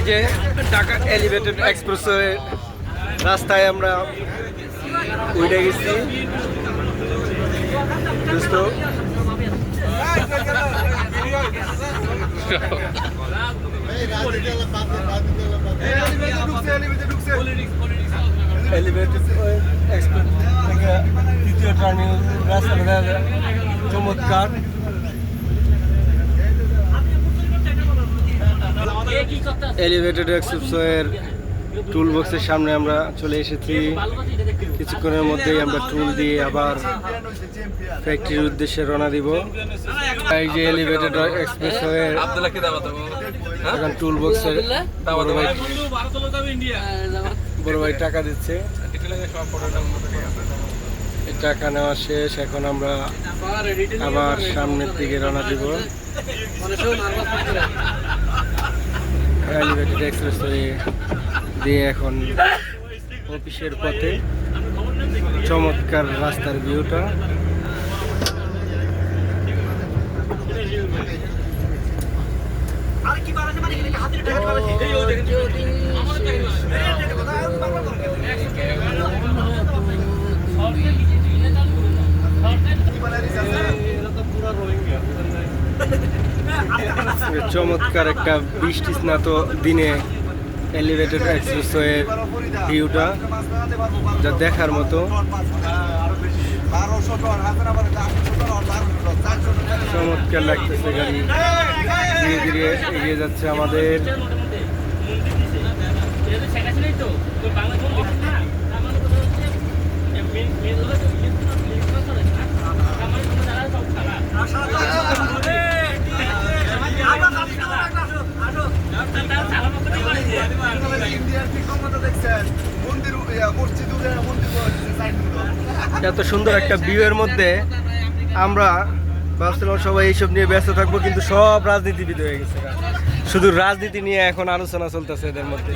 এই যে Dhaka elevated expressway রাস্তায় আমরা উঠে গেছি দোস্ত। এলিভেটেড এক্সপ্রেস থেকে দ্বিতীয় টার্নিং রাস্তাটা চমৎকার। এলিভেটেড এক্সপ্রেসওয়ের টুল বক্সের সামনে আমরা চলে এসেছি। কিছুক্ষণের মধ্যেই আমরা টুল দিয়ে আবার ফ্যাক্টরির উদ্দেশ্যে রওনা দিব। এই যে এলিভেটেড এক্সপ্রেসওয়ে এখন টুল বক্সের বড় ভাই টাকা দিচ্ছে। টাকা নেওয়া শেষ, এখন আমরা আবার সামনের দিকে রওনা দিব। এলিভেটেড এক্সপ্রেসওয়ে দিয়ে এখন অফিসের পথে। চমৎকার রাস্তার ভিউটা। চমৎকার একটা বৃষ্টি স্নাত দিনে এলিভেটেড এক্সপ্রেসওয়ের ভিউটা যা দেখার মতো। চমৎকার লাগতেছে, গাড়ি ধীরে ধীরে এগিয়ে যাচ্ছে আমাদের। এত সুন্দর একটা ভিউয়ের মধ্যে আমরা ভাবছিলাম সবাই এইসব নিয়ে ব্যস্ত থাকবো, কিন্তু সব রাজনীতিবিদ হয়ে গেছে। শুধু রাজনীতি নিয়ে এখন আলোচনা চলতেছে এদের মধ্যে।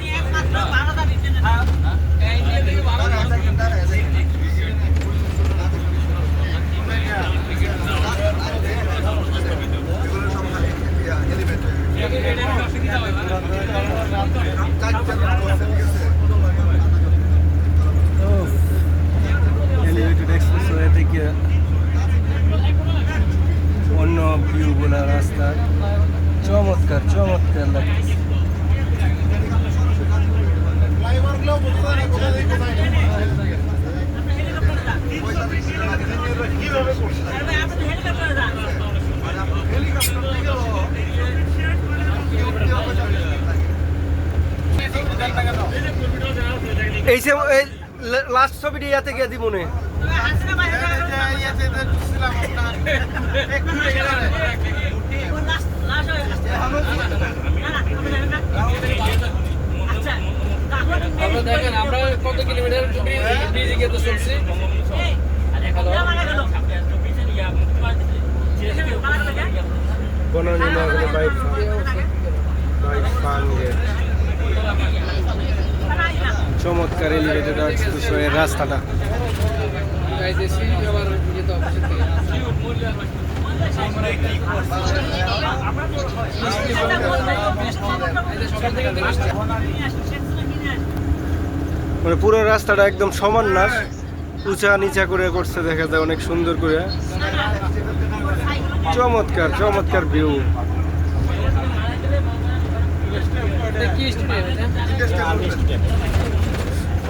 এলিভেটেড এক্সপ্রেসওয়ে থেকে অন্য ভিউগুলা রাস্তা চমৎকার চমৎকার লাগছে। এই যে লাস্ট ছবিটি ইয়াতে গিয়ে দি মনে দেখেন আমরা কত কিলোমিটার ব্রিজে গিয়ে তো চলছি। চমৎকার এলিভেটেড এক্সপ্রেসওয়ের রাস্তাটা। মানে পুরো রাস্তাটা একদম সমান না, উঁচা নিচা করে করছে, দেখা যায় অনেক সুন্দর করে। চমৎকার চমৎকার ভিউ।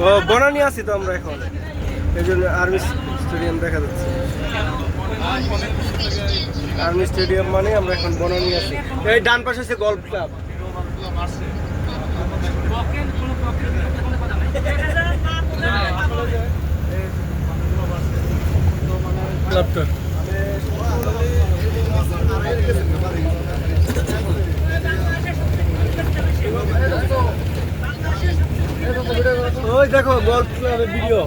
ও বনানী আছি তো আমরা এখন, এই জন্য আর্মি স্টেডিয়াম দেখা যাচ্ছে। আর্মি স্টেডিয়াম মানে আমরা এখন বনানী আছি। এই ডান পাশে আছে গল্ফ ক্লাব। ক্লাবটা ওই দেখো গল্ফ ক্লাবের ভিডিও।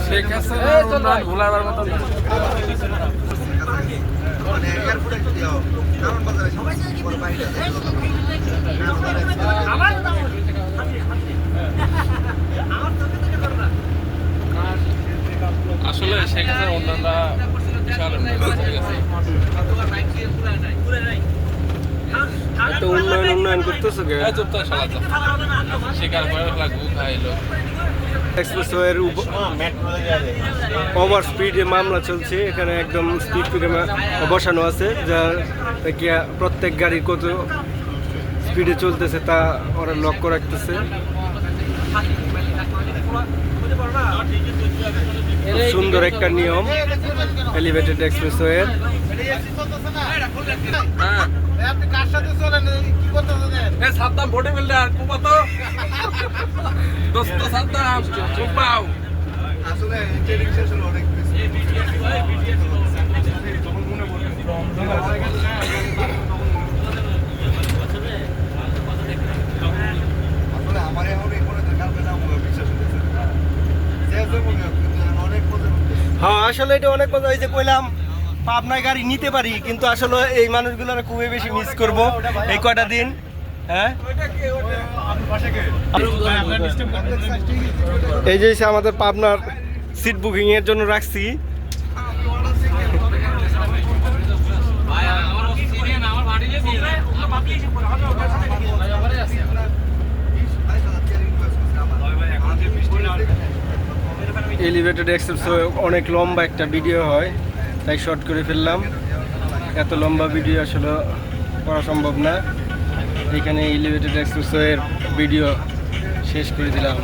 শেখ হাসিনা ভোলাবার মতো আসলে শেখ হাসিনা অন্যান্য এত উন্নয়ন করতেছো কে? এক্সপ্রেসওয়ের ওভার স্পিডে মামলা চলছে এখানে, একদম স্পিড বসানো আছে, যার প্রত্যেক গাড়ি কত স্পিডে চলতেছে তা ওরা লক্ষ্য রাখতেছে। খুব সুন্দর একটা নিয়ম এলিভেটেড এক্সপ্রেসওয়ের। সাদ্দাম ভোটে বিল্ডার কুপাতো দোস্ত সাদ্দাম কুপাও আসলে ট্রেনিং শেষ হলো অনেক আসলে আমার এখন এই করে দেখার পেলাম বিশ্বাস হচ্ছে অনেক মজা। হ্যাঁ আসলে এটা অনেক মজা হয়েছে, কইলাম পাবনায় গাড়ি নিতে পারি, কিন্তু আসলে এই মানুষগুলোর খুবই বেশি মিস করব এই কয়টা দিন। হ্যাঁ এই যে আমাদের পাবনার সিট বুকিং এর জন্য রাখছি। এলিভেটেড এক্সপ্রেসওয়ে অনেক লম্বা একটা ভিডিও হয়, তাই শর্ট করে ফেললাম। এত লম্বা ভিডিও আসলে করা সম্ভব না, এখানে এলিভেটেড এক্সপ্রেসওয়ের ভিডিও শেষ করে দিলাম।